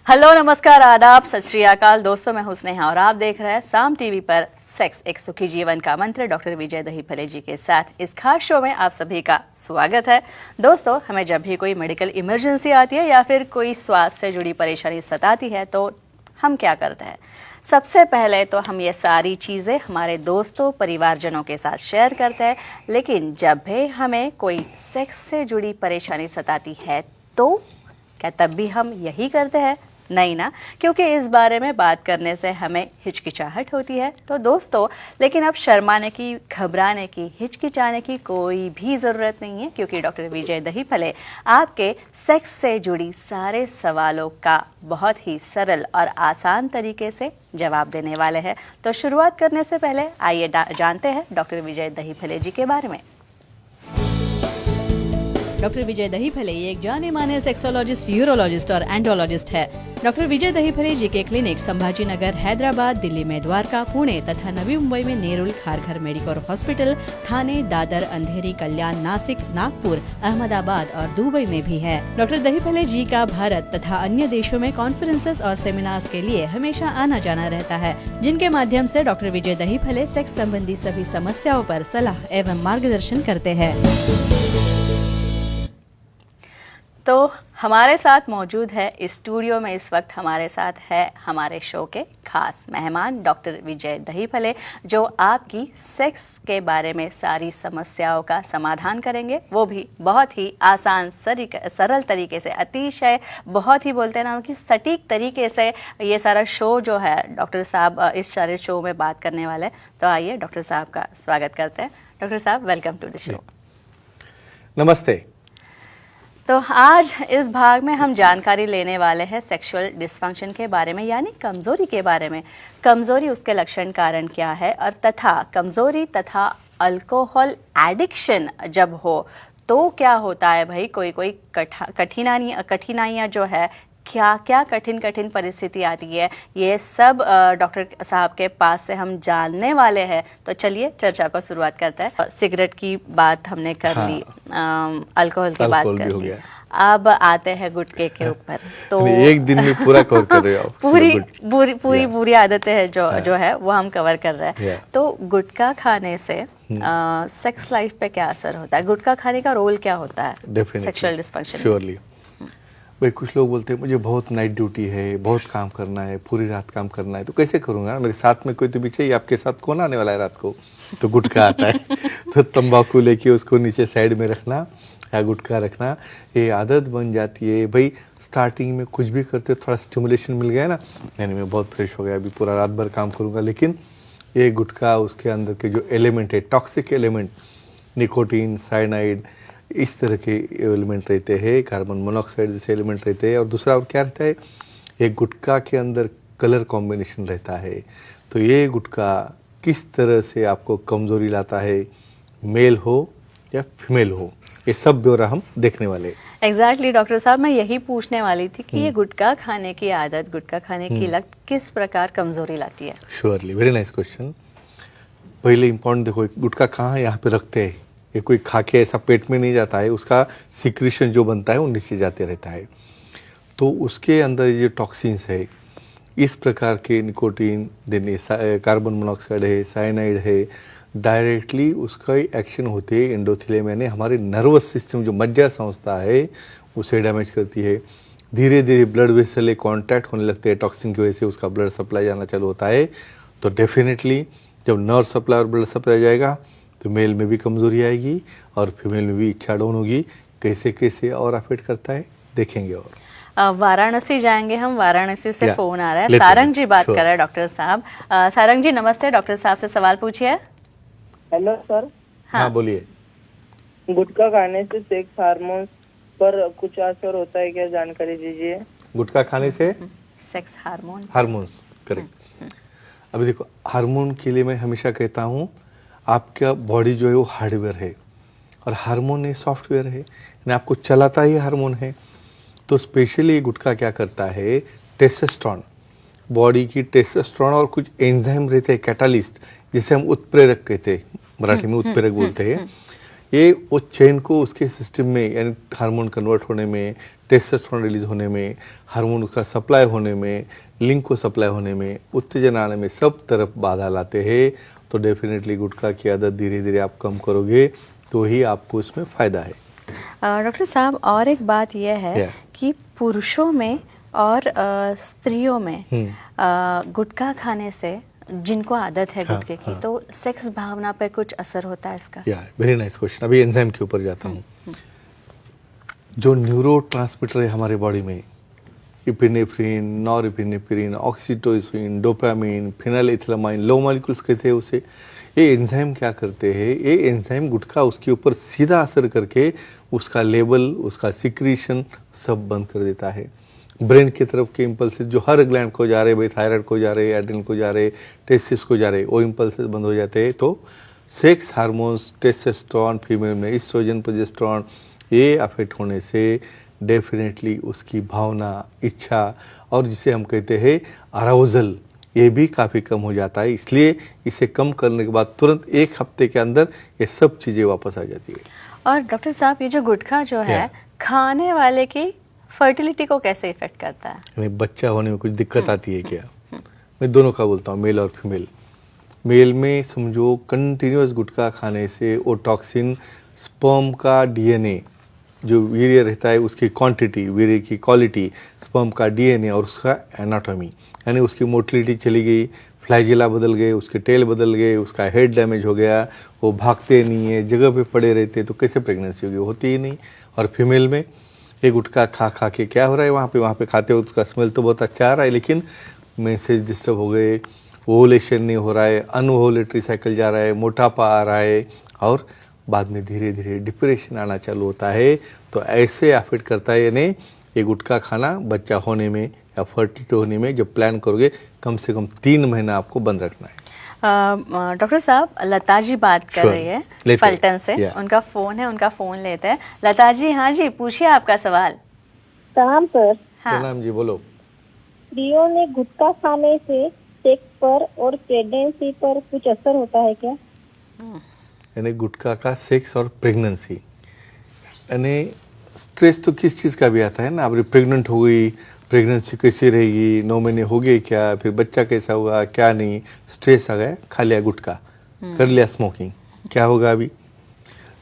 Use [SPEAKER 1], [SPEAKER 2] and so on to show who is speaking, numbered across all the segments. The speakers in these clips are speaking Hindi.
[SPEAKER 1] हेलो, नमस्कार, आदाब, सत श्री अकाल। दोस्तों, मैं हूं स्नेहा और आप देख रहे हैं साम टीवी पर सेक्स एक सुखी जीवन का मंत्र डॉक्टर विजय दहीफले जी के साथ इस खास शो में आप सभी का स्वागत है। दोस्तों, हमें जब भी कोई मेडिकल इमरजेंसी आती है या फिर कोई स्वास्थ्य से जुड़ी परेशानी सताती है तो हम क्या करते हैं? सबसे पहले तो हम ये सारी चीज़ें हमारे दोस्तों परिवारजनों के साथ शेयर करते हैं, लेकिन जब भी हमें कोई सेक्स से जुड़ी परेशानी सताती है तो क्या तब भी हम यही करते हैं? नहीं ना, क्योंकि इस बारे में बात करने से हमें हिचकिचाहट होती है। तो दोस्तों, लेकिन अब शर्माने की, घबराने की, हिचकिचाने की कोई भी ज़रूरत नहीं है, क्योंकि डॉक्टर विजय दहीफले आपके सेक्स से जुड़ी सारे सवालों का बहुत ही सरल और आसान तरीके से जवाब देने वाले हैं। तो शुरुआत करने से पहले आइए जानते हैं डॉक्टर विजय दहीफले जी के बारे में। डॉक्टर विजय दहीफले एक जाने माने सेक्सोलॉजिस्ट, यूरोलॉजिस्ट और एंडोलॉजिस्ट है। डॉक्टर विजय दहीफले जी के क्लिनिक संभाजी नगर, हैदराबाद, दिल्ली में द्वारका, पुणे तथा नवी मुंबई में नेरुल, खारघर मेडिकोर हॉस्पिटल, थाने, दादर, अंधेरी, कल्याण, नासिक, नागपुर, अहमदाबाद और दुबई में भी है। डॉक्टर दहीफले जी का भारत तथा अन्य देशों में कॉन्फ्रेंसेस और सेमिनार्स के लिए हमेशा आना जाना रहता है, जिनके माध्यम से डॉक्टर विजय दहीफले सेक्स संबंधी सभी समस्याओं पर सलाह एवं मार्गदर्शन करते हैं। तो हमारे साथ मौजूद है इस स्टूडियो में इस वक्त हमारे साथ है हमारे शो के खास मेहमान डॉक्टर विजय दहीफले, जो आपकी सेक्स के बारे में सारी समस्याओं का समाधान करेंगे, वो भी बहुत ही आसान सरल तरीके से, अतिशय बहुत ही बोलते हैं ना कि सटीक तरीके से। ये सारा शो जो है डॉक्टर साहब इस सारे शो में बात करने वाले हैं। तो आइए डॉक्टर साहब का स्वागत करते हैं। डॉक्टर साहब, वेलकम टू द शो।
[SPEAKER 2] नमस्ते।
[SPEAKER 1] तो आज इस भाग में हम जानकारी लेने वाले हैं सेक्सुअल डिस्फंक्शन के बारे में, यानी कमजोरी के बारे में। कमजोरी, उसके लक्षण, कारण क्या है, और तथा कमजोरी तथा अल्कोहल एडिक्शन जब हो तो क्या होता है भाई। कोई कठिनाइयाँ जो है, क्या क्या कठिन परिस्थिति आती है, ये सब डॉक्टर साहब के पास से हम जानने वाले हैं। तो चलिए चर्चा को शुरुआत करते हैं। सिगरेट की बात हमने कर ली, अल्कोहल की बात कर ली, अब आते हैं गुटखे के ऊपर। तो
[SPEAKER 2] एक दिन में पूरा कवर कर रहे हो आप।
[SPEAKER 1] पूरी आदतें हैं जो है वो हम कवर कर रहे हैं। तो गुटखा खाने से सेक्स लाइफ पे क्या असर होता है? गुटखा खाने का रोल क्या होता है सेक्सुअल डिस्फंक्शन?
[SPEAKER 2] श्योरली भाई, कुछ लोग बोलते हैं मुझे बहुत नाइट ड्यूटी है, बहुत काम करना है, पूरी रात काम करना है, तो कैसे करूँगा? मेरे साथ में कोई तो पीछे ही, आपके साथ कौन आने वाला है रात को? तो गुटखा आता है तो तंबाकू लेके उसको नीचे साइड में रखना या गुटखा रखना, ये आदत बन जाती है भाई। स्टार्टिंग में कुछ भी करते थोड़ा स्टिमुलेशन मिल गया ना, यानी मैं बहुत फ्रेश हो गया, अभी पूरा रात भर काम करूँगा। लेकिन ये गुटखा, उसके अंदर के जो एलिमेंट है, टॉक्सिक एलिमेंट, निकोटीन, साइनाइड, इस तरह के एलिमेंट रहते हैं, कार्बन मोनोऑक्साइड जैसे एलिमेंट रहते हैं। और दूसरा और क्या रहता है, एक गुटखा के अंदर कलर कॉम्बिनेशन रहता है। तो ये गुटखा किस तरह से आपको कमजोरी लाता है, मेल हो या फीमेल हो, ये सब ब्यौरा हम देखने वाले हैं।
[SPEAKER 1] एग्जैक्टली डॉक्टर साहब, मैं यही पूछने वाली थी कि ये गुटखा खाने की आदत, गुटखा खाने की लत किस प्रकार कमजोरी लाती है?
[SPEAKER 2] Surely, very nice question. पहले इम्पोर्टेंट देखो, गुटखा कहाँ यहाँ पे रखते हैं। ये कोई खा के ऐसा पेट में नहीं जाता है, उसका सिक्रीशन जो बनता है वो नीचे जाते रहता है। तो उसके अंदर ये टॉक्सिन्स है, इस प्रकार के निकोटीन, देने कार्बन मोनोऑक्साइड है, साइनाइड है, डायरेक्टली उसका एक्शन होते है एंडोथेलियम, यानी हमारे नर्वस सिस्टम जो मज्जा संस्था है उसे डैमेज करती है। धीरे धीरे ब्लड वेसल कॉन्टैक्ट होने लगते हैं, टॉक्सिन की वजह से उसका ब्लड सप्लाई जाना चालू होता है। तो डेफिनेटली जब नर्व सप्लाई और ब्लड सप्लाई जाएगा तो मेल में भी कमजोरी आएगी और फीमेल में भी इच्छा डाउन होगी। कैसे कैसे और अफेक्ट करता है देखेंगे। और
[SPEAKER 1] वाराणसी जाएंगे हम। वाराणसी से फोन आ रहा है, सारंग जी बात कर रहे हैं डॉक्टर साहब। सारंग जी नमस्ते, डॉक्टर साहब से सवाल पूछिए।
[SPEAKER 3] Hello sir.
[SPEAKER 2] हाँ बोलिए।
[SPEAKER 3] गुटखा खाने से सेक्स हार्मोन्स पर कुछ असर होता है क्या, जानकारी दीजिए।
[SPEAKER 2] गुटखा खाने से
[SPEAKER 1] सेक्स
[SPEAKER 2] हार्मोन्स, करेक्ट। अभी देखो, हार्मोन के लिए मैं हमेशा कहता हूँ, आपका बॉडी जो है वो हार्डवेयर है और हार्मोन सॉफ्टवेयर है, यानी आपको चलाता ही हार्मोन है। तो स्पेशली गुटखा क्या करता है, टेस्टोस्टेरोन, बॉडी की टेस्टोस्टेरोन और कुछ एंजाइम रहते हैं, कैटालिस्ट, जिसे हम उत्प्रेरक कहते हैं, मराठी में उत्प्रेरक बोलते हैं। ये वो चेन को उसके सिस्टम में, यानी हार्मोन कन्वर्ट होने में, टेस्टोस्टेरोन रिलीज होने में, हार्मोन का सप्लाई होने में, लिंक को सप्लाई होने में, उत्तेजन आने में, सब तरफ बाधा लाते हैं। तो डेफिनेटली गुटखा की आदत धीरे धीरे आप कम करोगे तो ही आपको इसमें फ़ायदा है।
[SPEAKER 1] डॉक्टर साहब, और एक बात यह है
[SPEAKER 2] Yeah.
[SPEAKER 1] कि पुरुषों में और स्त्रियों में गुटखा खाने से जिनको आदत है
[SPEAKER 2] हाँ,
[SPEAKER 1] गुटखे की,
[SPEAKER 2] हाँ।
[SPEAKER 1] तो सेक्स भावना पे कुछ असर होता है इसका?
[SPEAKER 2] या वेरी नाइस क्वेश्चन। अभी एंजाइम के ऊपर जाता हूँ। जो न्यूरो ट्रांसमीटर है हमारे बॉडी में, इपिनेफ्रिन, नॉरएपिनेफ्रिन, ऑक्सीटोसिन, डोपामिन, फिनाइलएथिलामाइन, लो मॉलिक्यूल्स कहते हैं उसे। ये एंजाइम क्या करते हैं, ये एंजाइम गुटखा उसके ऊपर सीधा असर करके उसका लेवल, उसका सिक्रीशन सब बंद कर देता है। ब्रेन की तरफ के इम्पल्सेस जो हर ग्लैंड को जा रहे, भाई थायराइड को जा रहे, एड्रिनल को जा रहे, टेस्टिस को जा रहे, वो इम्पल्सेस बंद हो जाते हैं। तो सेक्स हार्मोन्स, टेस्टोस्टेरोन फीमेल में, एस्ट्रोजन, प्रोजेस्टेरोन, ये अफेक्ट होने से डेफिनेटली उसकी भावना, इच्छा और जिसे हम कहते हैं अराउजल, ये भी काफ़ी कम हो जाता है। इसलिए इसे कम करने के बाद तुरंत 1 हफ्ते के अंदर ये सब चीज़ें वापस आ जाती है।
[SPEAKER 1] और डॉक्टर साहब, ये जो गुटखा जो है
[SPEAKER 2] Yeah.
[SPEAKER 1] खाने वाले की फर्टिलिटी को कैसे इफेक्ट करता है?
[SPEAKER 2] हमें बच्चा होने में कुछ दिक्कत आती है क्या? मैं दोनों का बोलता हूँ, मेल और फीमेल। मेल में समझो कंटिन्यूस गुटखा खाने से वो टॉक्सिन स्पर्म का डीएनए, जो वीर्य रहता है उसकी क्वांटिटी, वीर्य की क्वालिटी, स्पर्म का डीएनए और उसका एनाटॉमी, यानी उसकी मोटिलिटी चली गई, फ्लैजिला बदल गए, उसके टेल बदल गए, उसका हेड डैमेज हो गया, वो भागते नहीं है, जगह पे पड़े रहते, तो कैसे प्रेगनेंसी होगी? होती ही नहीं। और फीमेल में ये गुटखा खा खा के क्या हो रहा है, वहाँ पे खाते हो उसका स्मेल तो बहुत अच्छा आ रहा है, लेकिन मैसेज डिस्टर्ब हो गए, ओवुलेशन नहीं हो रहा है, अनओवुलेटरी साइकिल जा रहा है, मोटापा आ रहा है और बाद में धीरे धीरे डिप्रेशन आना चालू होता है। तो ऐसे अफेक्ट करता है। यानी ये गुटखा खाना बच्चा होने में या फर्टिलिटी होने में जब प्लान करोगे, कम से कम 3 महीना आपको बंद रखना है।
[SPEAKER 1] डॉक्टर साहब, लता जी बात कर
[SPEAKER 2] Sure.
[SPEAKER 1] रही है
[SPEAKER 2] लेते
[SPEAKER 1] फलटन से।
[SPEAKER 2] Yeah.
[SPEAKER 1] उनका फोन है, उनका फोन लेते हैं। लता जी, हाँ जी, पूछिए आपका सवाल।
[SPEAKER 3] प्रणाम सर।
[SPEAKER 1] हाँ,
[SPEAKER 2] प्रणाम जी, बोलो।
[SPEAKER 3] स्त्रियों में गुटखा खाने से सेक्स पर और प्रेगनेंसी पर कुछ असर होता है क्या?
[SPEAKER 2] यानी गुटखा का सेक्स और प्रेगनेंसी, यानी स्ट्रेस तो किस चीज़ का भी आता है ना। अब प्रेग्नेंट हो गई, प्रेगनेंसी कैसी रहेगी, 9 महीने हो गए क्या, फिर बच्चा कैसा होगा, क्या नहीं, स्ट्रेस आ गया, खा लिया गुटखा, कर लिया स्मोकिंग, क्या होगा? अभी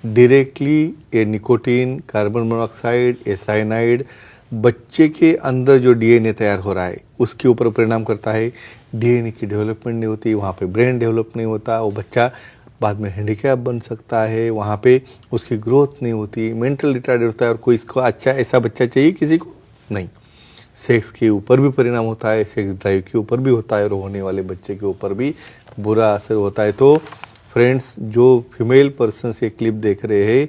[SPEAKER 2] डायरेक्टली ये निकोटीन, कार्बन मोनोऑक्साइड, ये साइनाइड बच्चे के अंदर जो डीएनए तैयार हो रहा है उसके ऊपर परिणाम करता है। डीएनए की डेवलपमेंट नहीं होती, वहाँ पे ब्रेन डेवलप नहीं होता, वो बच्चा बाद में हैंडीकैप बन सकता है, वहाँ पे उसकी ग्रोथ नहीं होती, मेंटल रिटार्ड होता है। और कोई इसको अच्छा ऐसा बच्चा चाहिए किसी को? नहीं। सेक्स के ऊपर भी परिणाम होता है, सेक्स ड्राइव के ऊपर भी होता है और होने वाले बच्चे के ऊपर भी बुरा असर होता है। तो फ्रेंड्स, जो फीमेल पर्सन ये क्लिप देख रहे हैं,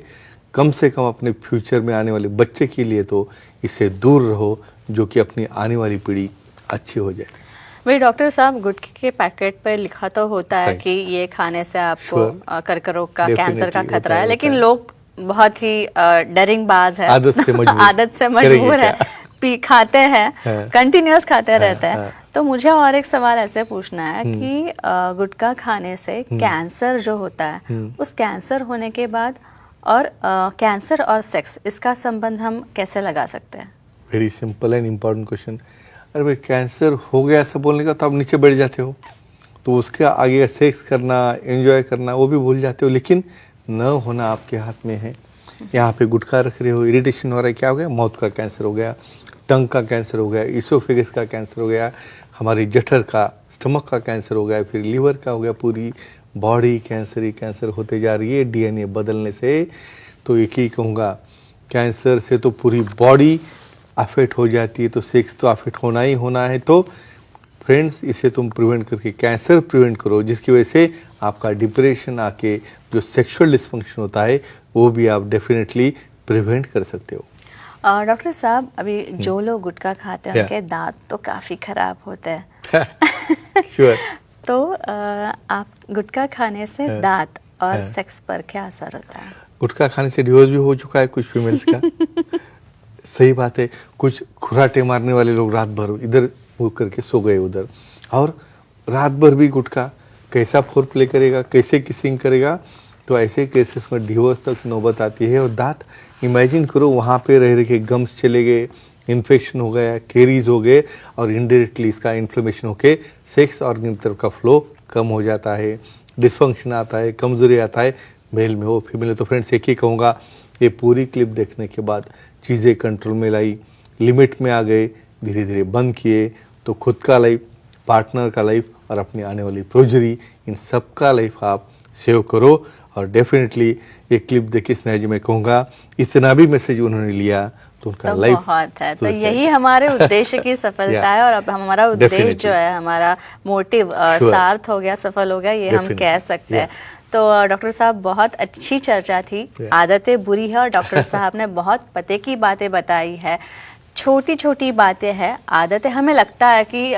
[SPEAKER 2] कम से कम अपने फ्यूचर में आने वाले बच्चे के लिए तो इससे दूर रहो, जो कि अपनी आने वाली पीढ़ी अच्छी हो जाए।
[SPEAKER 1] भाई डॉक्टर साहब, गुटखे के पैकेट पर लिखा तो होता है
[SPEAKER 2] Right.
[SPEAKER 1] कि ये खाने से आपको
[SPEAKER 2] Sure.
[SPEAKER 1] कर्करोग का,
[SPEAKER 2] Definitely
[SPEAKER 1] कैंसर का
[SPEAKER 2] होता
[SPEAKER 1] खतरा है,
[SPEAKER 2] है,
[SPEAKER 1] लेकिन
[SPEAKER 2] होता है।
[SPEAKER 1] लोग बहुत ही डरिंग बाज है,
[SPEAKER 2] आदत से मजबूर।
[SPEAKER 1] आदत से
[SPEAKER 2] करेंगे
[SPEAKER 1] मजबूर है,
[SPEAKER 2] क्या?
[SPEAKER 1] खाते हैं,
[SPEAKER 2] हाँ।
[SPEAKER 1] कंटिन्यूअस खाते रहते हैं।
[SPEAKER 2] हाँ।
[SPEAKER 1] तो मुझे और एक सवाल ऐसे पूछना है कि गुटखा खाने से कैंसर जो होता है, उस कैंसर होने के बाद और कैंसर और सेक्स, इसका संबंध हम कैसे लगा सकते हैं?
[SPEAKER 2] Very simple and important question. अरे भाई, कैंसर हो गया सब बोलने का तो आप नीचे बैठ जाते हो, तो उसके आगे सेक्स करना, एंजॉय करना वो भी भूल जाते हो, लेकिन न होना आपके हाथ में है। यहाँ पे गुटखा रख रहे हो, इरिटेशन हो रहा है, क्या हो गया? माउथ का कैंसर हो गया, टंग का कैंसर हो गया, इसोफेगस का कैंसर हो गया, हमारी जठर का, स्टमक का कैंसर हो गया, फिर लीवर का हो गया, पूरी बॉडी कैंसर ही कैंसर होते जा रही है डीएनए बदलने से। तो एक ही कहूँगा, कैंसर से तो पूरी बॉडी अफेक्ट हो जाती है, तो सेक्स तो अफेक्ट होना ही होना है। तो फ्रेंड्स, इसे तुम प्रिवेंट करके कैंसर प्रिवेंट करो, जिसकी वजह से आपका डिप्रेशन आके जो सेक्सुअल डिस्फंक्शन होता है वो भी आप डेफिनेटली प्रिवेंट कर सकते हो।
[SPEAKER 1] डॉक्टर साहब, अभी जो लोग गुटखा खाते हैं
[SPEAKER 2] Yeah.
[SPEAKER 1] उनके दांत तो काफी खराब होते हैं।
[SPEAKER 2] श्योर।
[SPEAKER 1] तो आप गुटखा खाने से दांत और सेक्स पर क्या असर होता है?
[SPEAKER 2] गुटखा खाने से डिवोर्स भी हो चुका है कुछ फीमेल्स का। सही बात है। कुछ खुराटे मारने वाले लोग रात भर इधर मुँह करके सो गए उधर, और रात भर भी गुटखा कैसा फोर प्ले करेगा, कैसे किसिंग करेगा, तो ऐसे केसेस में डिवोर्स तक नौबत आती है। और दांत इमेजिन करो वहाँ पे रह रहे के गम्स चले गए, इन्फेक्शन हो गया, कैरीज हो गए और इनडायरेक्टली इसका इन्फ्लेमेशन होके सेक्स ऑर्गन की तरफ का फ्लो कम हो जाता है, डिसफंक्शन आता है, कमजोरी आता है, मेल में हो फीमेल में। तो फ्रेंड्स एक ही कहूँगा, ये पूरी क्लिप देखने के बाद चीज़ें कंट्रोल में लाई, लिमिट में आ गए, धीरे धीरे बंद किए, तो खुद का लाइफ, पार्टनर का लाइफ और अपनी आने वाली प्रोजरी, इन सब का लाइफ आप सेव करो। और डेफिनेटली ये क्लिप देखिए स्नेहा जी, मैं कहूँगा इतना भी मैसेज उन्होंने लिया तो उनका
[SPEAKER 1] तो
[SPEAKER 2] लाइफ
[SPEAKER 1] बहुत है। तो यही हमारे उद्देश्य की सफलता है। और अब हमारा उद्देश्य
[SPEAKER 2] Definitely.
[SPEAKER 1] जो है, हमारा मोटिव
[SPEAKER 2] Sure.
[SPEAKER 1] सार्थ हो गया, सफल हो गया, ये हम
[SPEAKER 2] Definitely.
[SPEAKER 1] कह सकते हैं। तो डॉक्टर साहब, बहुत अच्छी चर्चा थी। आदतें बुरी है और डॉक्टर साहब ने बहुत पते की बातें बताई है। छोटी छोटी बातें हैं, आदतें। हमें लगता है कि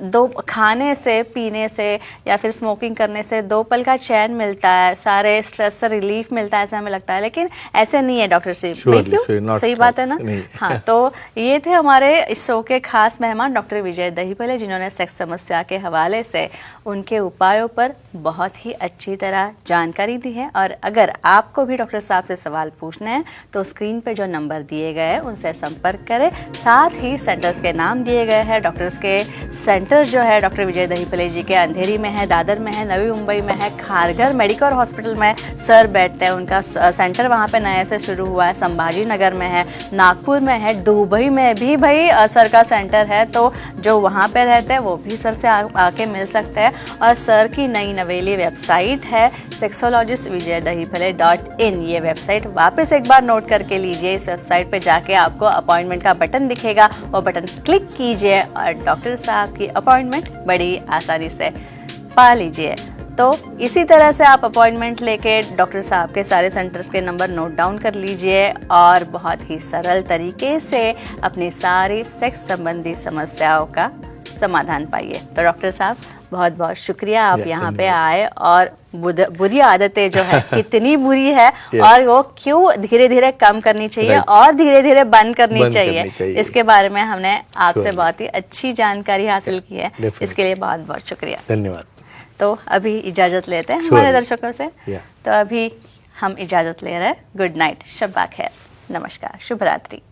[SPEAKER 1] दो खाने से, पीने से या फिर स्मोकिंग करने से 2 पल का चैन मिलता है, सारे स्ट्रेस से रिलीफ मिलता है, ऐसा हमें लगता है। लेकिन ऐसे नहीं है डॉक्टर साहब, क्यों? सही बात है ना? हाँ, तो ये थे हमारे इस शो के खास मेहमान डॉक्टर विजय दहीफले, जिन्होंने सेक्स समस्या के हवाले से उनके उपायों पर बहुत ही अच्छी तरह जानकारी दी है। और अगर आपको भी डॉक्टर साहब से सवाल पूछने हैं तो स्क्रीन पे जो नंबर दिए गए हैं उनसे संपर्क करें। साथ ही सेंटर्स के नाम दिए गए हैं। डॉक्टर्स के सेंटर जो है डॉक्टर विजय दहीफले जी के अंधेरी में है, दादर में है, नवी मुंबई में है, खारघर मेडिकल हॉस्पिटल में सर बैठते हैं, उनका सेंटर वहाँ पे नए से शुरू हुआ है, संभाजी नगर में है, नागपुर में है, दुबई में भी भाई सर का सेंटर है। तो जो वहाँ पे रहते हैं वो भी सर से आके मिल सकते हैं। और सर की नई नवेली वेबसाइट है sexologistvijaydahipale.in। ये वेबसाइट वापस एक बार नोट करके लीजिए। इस वेबसाइट पे जाके आपको अपॉइंटमेंट का बटन दिखेगा, वो बटन क्लिक कीजिए और डॉक्टर साहब की अपॉइंटमेंट बड़ी आसानी से पा लीजिए। तो इसी तरह से आप अपॉइंटमेंट लेके डॉक्टर साहब के सारे सेंटर्स के नंबर नोट डाउन कर लीजिए और बहुत ही सरल तरीके से अपनी सारी सेक्स संबंधी समस्याओं का समाधान पाइए। तो डॉक्टर साहब, बहुत बहुत शुक्रिया, आप यहाँ पे आए। और बुरी आदतें जो है कितनी बुरी है और वो क्यों धीरे धीरे कम करनी चाहिए और धीरे धीरे बंद करनी चाहिए, इसके बारे में हमने आपसे बहुत ही अच्छी जानकारी हासिल की है। इसके लिए बहुत बहुत शुक्रिया,
[SPEAKER 2] धन्यवाद।
[SPEAKER 1] तो अभी इजाजत लेते हैं हमारे दर्शकों से। तो अभी हम इजाजत ले रहे हैं। गुड नाइट, शब्बा खैर, नमस्कार, शुभ रात्रि।